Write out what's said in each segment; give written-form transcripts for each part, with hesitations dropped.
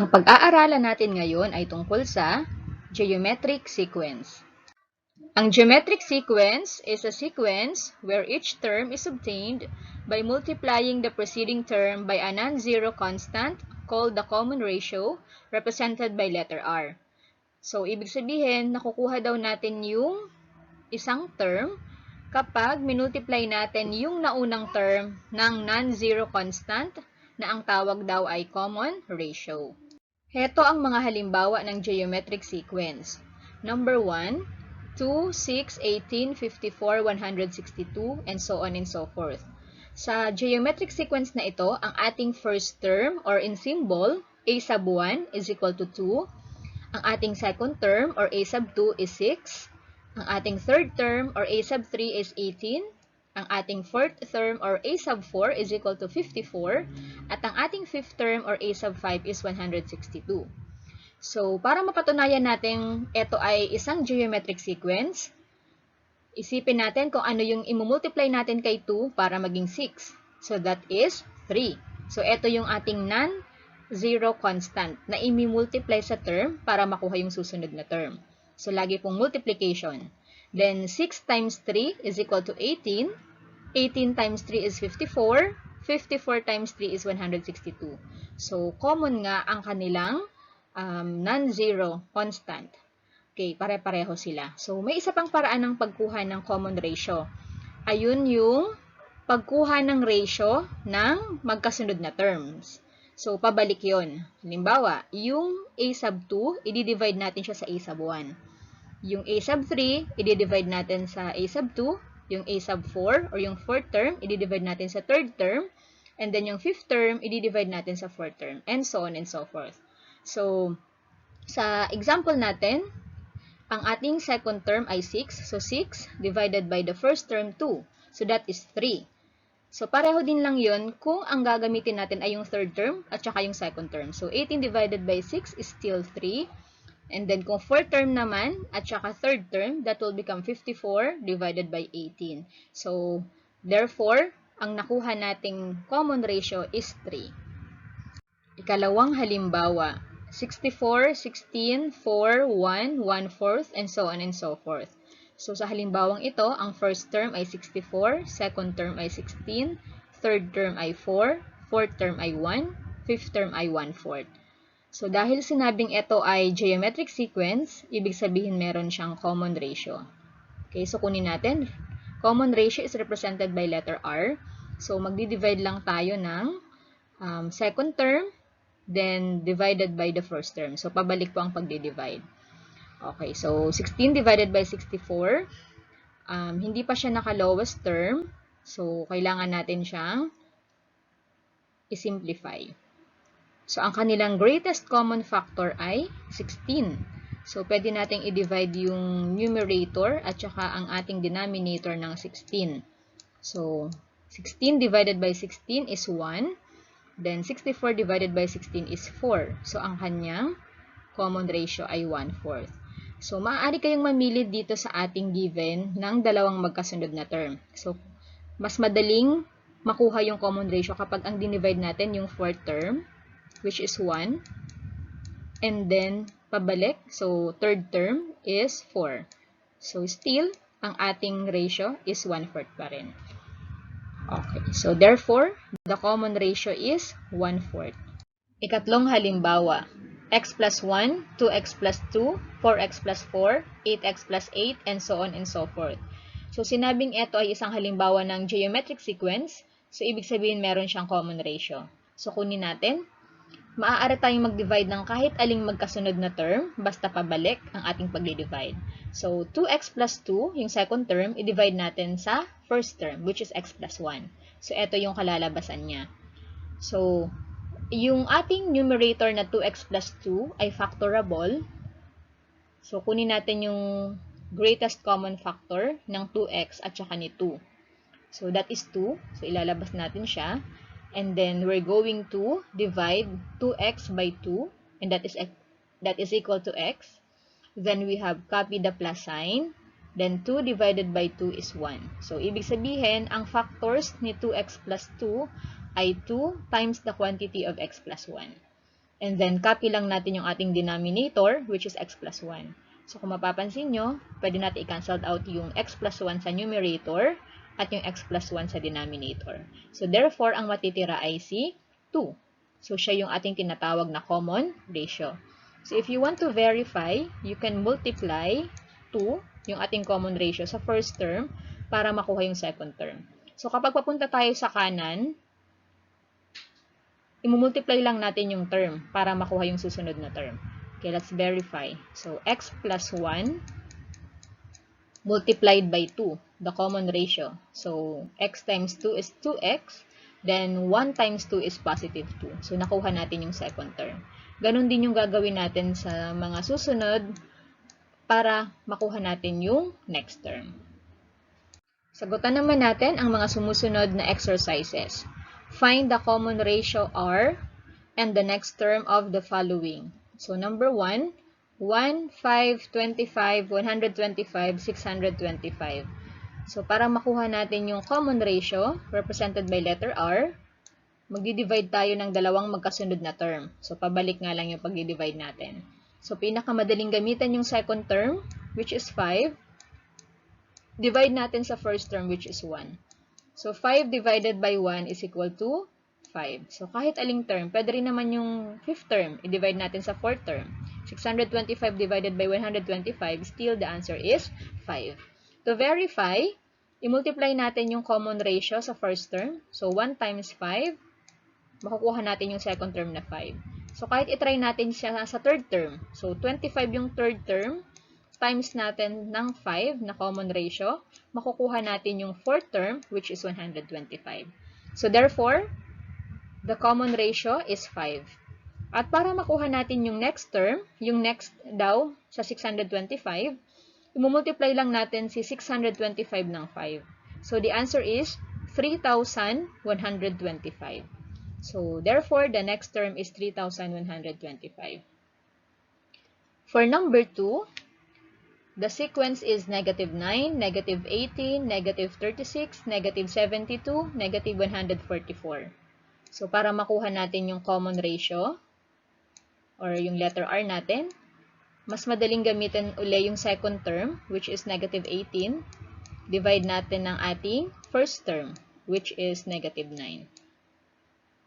Ang pag-aaralan natin ngayon ay tungkol sa geometric sequence. Ang geometric sequence is a sequence where each term is obtained by multiplying the preceding term by a non-zero constant called the common ratio, represented by letter R. So, ibig sabihin, nakukuha daw natin yung isang term kapag minultiply natin yung naunang term ng non-zero constant na ang tawag daw ay common ratio. Heto ang mga halimbawa ng geometric sequence. Number 1, 2, 6, 18, 54, 162, and so on and so forth. Sa geometric sequence na ito, ang ating first term or in symbol, a sub 1 is equal to 2. Ang ating second term or a sub 2 is 6. Ang ating third term or a sub 3 is 18. Ang ating fourth term or a sub 4 is equal to 54. At ang ating fifth term or a sub 5 is 162. So, para mapatunayan natin ito ay isang geometric sequence, isipin natin kung ano yung imumultiply natin kay 2 para maging 6. So, that is 3. So, ito yung ating non-zero constant na imimultiply sa term para makuha yung susunod na term. So, lagi pong multiplication. Then, 6 times 3 is equal to 18. 18 times 3 is 54. 54 times 3 is 162. So, common nga ang kanilang non-zero constant. Okay, pare-pareho sila. So, may isa pang paraan ng pagkuha ng common ratio. Ayun yung pagkuha ng ratio ng magkasunod na terms. So, pabalik yon. Halimbawa, yung a sub 2, i-divide natin siya sa a sub 1. Yung a sub 3, i-divide natin sa a sub 2. Yung a sub 4 or yung fourth term, i-divide natin sa third term. And then yung fifth term, i-divide natin sa fourth term. And so on and so forth. So, sa example natin, ang ating second term ay 6. So, 6 divided by the first term, 2. So, that is 3. So, pareho din lang yun kung ang gagamitin natin ay yung third term at saka yung second term. So, 18 divided by 6 is still 3. And then, kung fourth term naman at saka third term, that will become 54 divided by 18. So, therefore, ang nakuha nating common ratio is 3. Ikalawang halimbawa, 64, 16, 4, 1, 1/4, and so on and so forth. So, sa halimbawang ito, ang first term ay 64, second term ay 16, third term ay 4, fourth term ay 1, fifth term ay 1/4. So, dahil sinabing ito ay geometric sequence, ibig sabihin meron siyang common ratio. Okay, so kunin natin. Common ratio is represented by letter R. So, magdi-divide lang tayo ng second term, then divided by the first term. So, pabalik po ang pagdi-divide. Okay, so 16 divided by 64. Hindi pa siya naka-lowest term. So, kailangan natin siyang i-simplify. So, ang kanilang greatest common factor ay 16. So, pwede nating i-divide yung numerator at saka ang ating denominator ng 16. So, 16 divided by 16 is 1. Then, 64 divided by 16 is 4. So, ang kanyang common ratio ay 1/4. So, maaari kayong mamili dito sa ating given ng dalawang magkasunod na term. So, mas madaling makuha yung common ratio kapag ang dinivide natin yung fourth term, which is 1. And then, pabalik. So, third term is 4. So, still, ang ating ratio is 1/4 pa rin. Okay. So, therefore, the common ratio is 1/4. Ikatlong halimbawa. X plus 1, 2x plus 2, 4x plus 4, 8x plus 8, and so on and so forth. So, sinabing ito ay isang halimbawa ng geometric sequence. So, ibig sabihin meron siyang common ratio. So, kunin natin. Maaari tayong mag-divide ng kahit aling magkasunod na term, basta pabalik ang ating pag-divide. So, 2x plus 2, yung second term, i-divide natin sa first term, which is x plus 1. So, ito yung kalalabasan niya. So, yung ating numerator na 2x plus 2 ay factorable. So, kunin natin yung greatest common factor ng 2x at saka ni 2. So, that is 2. So, ilalabas natin siya. And then, we're going to divide 2x by 2. And that is equal to x. Then, we have copy the plus sign. Then, 2 divided by 2 is 1. So, ibig sabihin, ang factors ni 2x plus 2 ay 2 times the quantity of x plus 1. And then, copy lang natin yung ating denominator, which is x plus 1. So, kung mapapansin nyo, pwede natin i-cancel out yung x plus 1 sa numerator at yung x plus 1 sa denominator. So, therefore, ang matitira ay si 2. So, siya yung ating tinatawag na common ratio. So, if you want to verify, you can multiply 2, yung ating common ratio, sa first term para makuha yung second term. So, kapag papunta tayo sa kanan, imumultiply lang natin yung term para makuha yung susunod na term. Okay, let's verify. So, x plus 1 multiplied by 2, the common ratio. So, x times 2 is 2x, then 1 times 2 is positive 2. So, nakuha natin yung second term. Ganon din yung gagawin natin sa mga susunod para makuha natin yung next term. Sagutan naman natin ang mga sumusunod na exercises. Find the common ratio R and the next term of the following. So, number 1, 1, 5, 25, 125, 625. So, para makuha natin yung common ratio, represented by letter R, magdi-divide tayo ng dalawang magkasunod na term. So, pabalik nga lang yung pag-divide natin. So, pinakamadaling gamitan yung second term, which is 5. Divide natin sa first term, which is 1. So, 5 divided by 1 is equal to 5. So, kahit aling term, pwede rin naman yung fifth term, i-divide natin sa fourth term. 625 divided by 125, still the answer is 5. To verify, i-multiply natin yung common ratio sa first term. So, 1 times 5, makukuha natin yung second term na 5. So, kahit itry natin siya sa third term. So, 25 yung third term, times natin ng 5 na common ratio, makukuha natin yung fourth term, which is 125. So, therefore, the common ratio is 5. At para makuha natin yung next term, yung next daw sa 625, imumultiply lang natin si 625 ng 5. So, the answer is 3,125. So, therefore, the next term is 3,125. For number 2, the sequence is negative 9, negative 18, negative 36, negative 72, negative 144. So, para makuha natin yung common ratio, or yung letter R natin, mas madaling gamitin uli yung second term, which is negative 18. Divide natin ng ating first term, which is negative 9.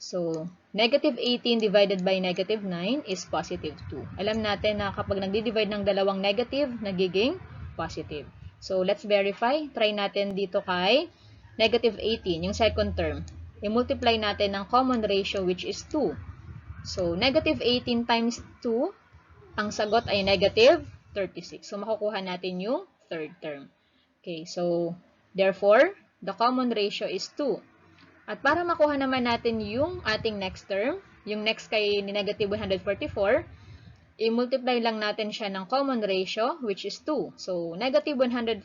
So, negative 18 divided by negative 9 is positive 2. Alam natin na kapag nagdi-divide ng dalawang negative, nagiging positive. So, let's verify. Try natin dito kay negative 18, yung second term. I-multiply natin ng common ratio, which is 2. So, negative 18 times 2, ang sagot ay negative 36. So, makukuha natin yung third term. Okay, so, therefore, the common ratio is 2. At para makuha naman natin yung ating next term, yung next kay negative 144, i-multiply lang natin siya ng common ratio, which is 2. So, negative 144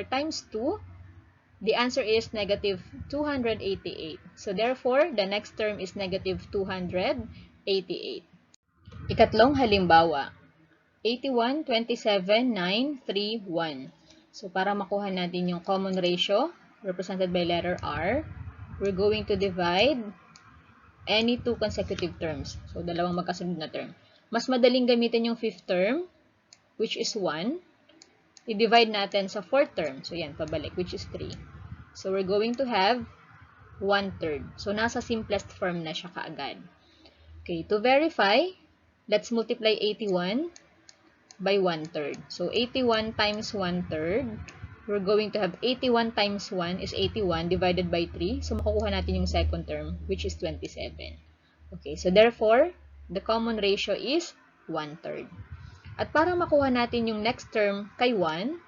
times 2, the answer is negative 288. So, therefore, the next term is negative 288. Ikatlong halimbawa, 81, 27, 9, 3, 1. So, para makuha natin yung common ratio, represented by letter R, we're going to divide any two consecutive terms. So, dalawang magkasunod na term. Mas madaling gamitin yung fifth term, which is 1. I-divide natin sa fourth term. So, yan, pabalik, which is 3. So, we're going to have 1/3. So, nasa simplest form na siya kaagad. Okay, to verify, let's multiply 81 by 1/3. So, 81 times 1/3, we're going to have 81 times 1 is 81 divided by 3. So, makukuha natin yung second term, which is 27. Okay, so therefore, the common ratio is 1/3. At para makuha natin yung next term kay 1,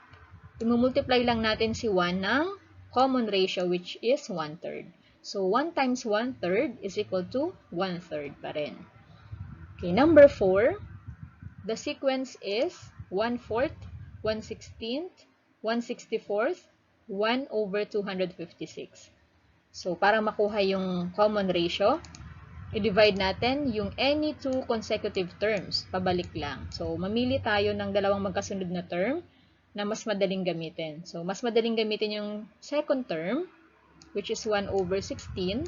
imumultiply lang natin si 1 ng common ratio, which is 1/3. So, 1 times 1/3 is equal to 1/3 pa rin. Okay, number 4, the sequence is 1/4, 1/16, 1/64, 1/256. So, para makuha yung common ratio, i-divide natin yung any two consecutive terms. Pabalik lang. So, mamili tayo ng dalawang magkasunod na term na mas madaling gamitin. So, mas madaling gamitin yung second term, which is 1/16.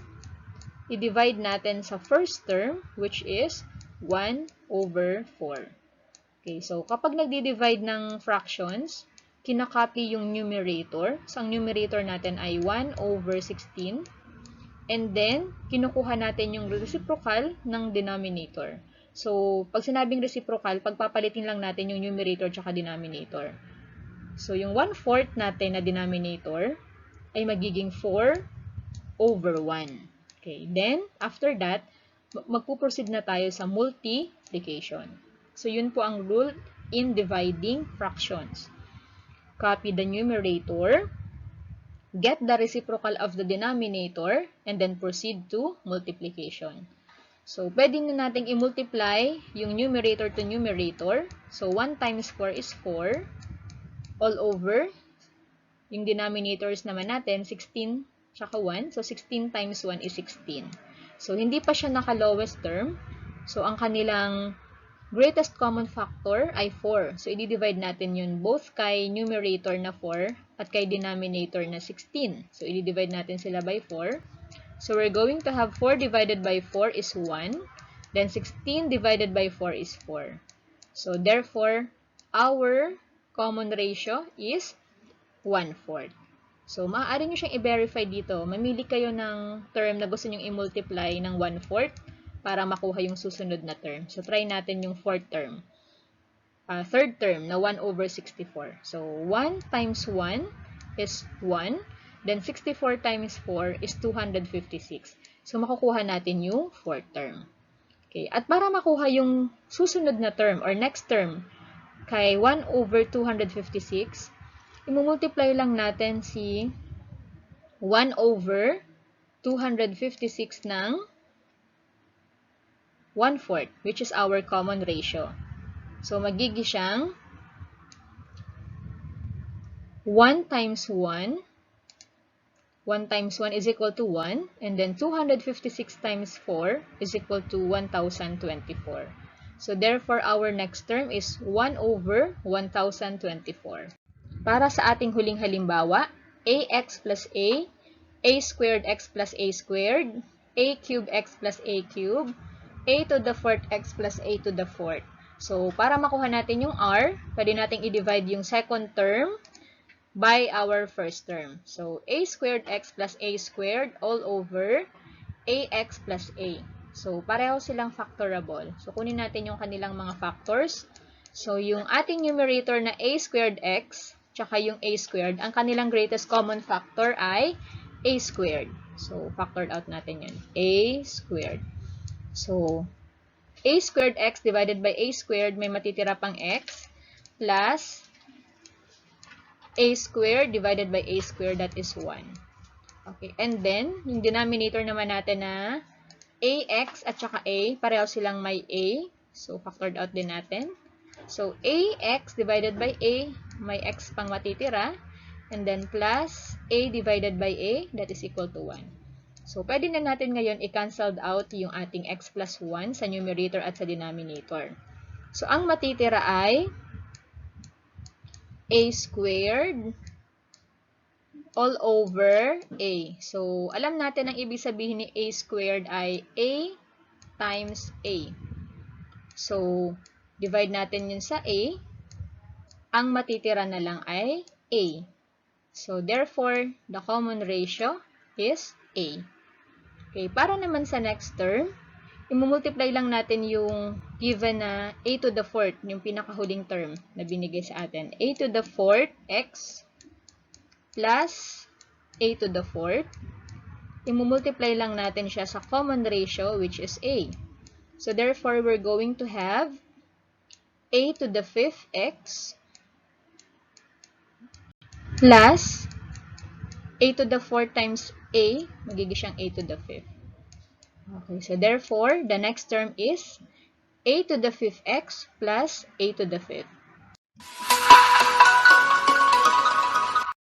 I-divide natin sa first term, which is 1 over 4. Okay, so kapag nagdi-divide ng fractions, kinakopy yung numerator. So, ang numerator natin ay 1 over 16. And then, kinukuha natin yung reciprocal ng denominator. So, pag sinabing reciprocal, pagpapalitin lang natin yung numerator tsaka denominator. So, yung 1/4 natin na denominator ay magiging 4 over 1. Okay, then, after that, magpuproceed na tayo sa multiplication. So, yun po ang rule in dividing fractions. Copy the numerator, get the reciprocal of the denominator, and then proceed to multiplication. So, pwede na nating i-multiply yung numerator to numerator. So, 1 times 4 is 4 all over. Yung denominators naman natin, 16 tsaka 1. So, 16 times 1 is 16. So, hindi pa siya naka-lowest term. So, ang kanilang greatest common factor ay 4. So, i-divide natin yun both kay numerator na 4 at kay denominator na 16. So, i-divide natin sila by 4. So, we're going to have 4 divided by 4 is 1. Then, 16 divided by 4 is 4. So, therefore, our common ratio is 1/4. So, maaari nyo siyang i-verify dito. Mamili kayo ng term na gusto nyo i-multiply ng 1/4 para makuha yung susunod na term. So, try natin yung fourth term. Third term na 1 over 64. So, 1 times 1 is 1. Then, 64 times 4 is 256. So, makukuha natin yung fourth term. Okay. At para makuha yung susunod na term or next term kay 1 over 256, i-multiply lang natin si 1 over 256 ng 1/4, which is our common ratio. So, magiging siyang 1 times 1. 1 times 1 is equal to 1. And then, 256 times 4 is equal to 1,024. So, therefore, our next term is 1 over 1,024. Para sa ating huling halimbawa, ax plus a squared x plus a squared, a cubed x plus a cubed, a to the fourth x plus a to the fourth. So, para makuha natin yung r, pwede nating i-divide yung second term by our first term. So, a squared x plus a squared all over ax plus a. So, pareho silang factorable. So, kunin natin yung kanilang mga factors. So, yung ating numerator na a squared x, tsaka yung a squared, ang kanilang greatest common factor ay a squared. So, factored out natin yun. A squared. So, a squared x divided by a squared, may matitira pang x, plus a squared divided by a squared, that is 1. Okay, and then, yung denominator naman natin na ax at saka a, pareho silang may a. So, factored out din natin. So, ax divided by a, may x pang matitira. And then, plus a divided by a, that is equal to 1. So, pwede na natin ngayon i-cancelled out yung ating x plus 1 sa numerator at sa denominator. So, ang matitira ay a squared all over a. So, alam natin ang ibig sabihin ni a squared ay a times a. So, divide natin yun sa a. Ang matitira na lang ay a. So, therefore, the common ratio is a. Okay, para naman sa next term, i-multiply lang natin yung given na a to the fourth, yung pinakahuling term na binigay sa atin. A to the fourth x plus a to the fourth. I-multiply lang natin siya sa common ratio, which is a. So, therefore, we're going to have a to the fifth x plus a to the fourth times a, magiging siyang a to the fifth. Okay, so therefore, the next term is a to the fifth x plus a to the fifth.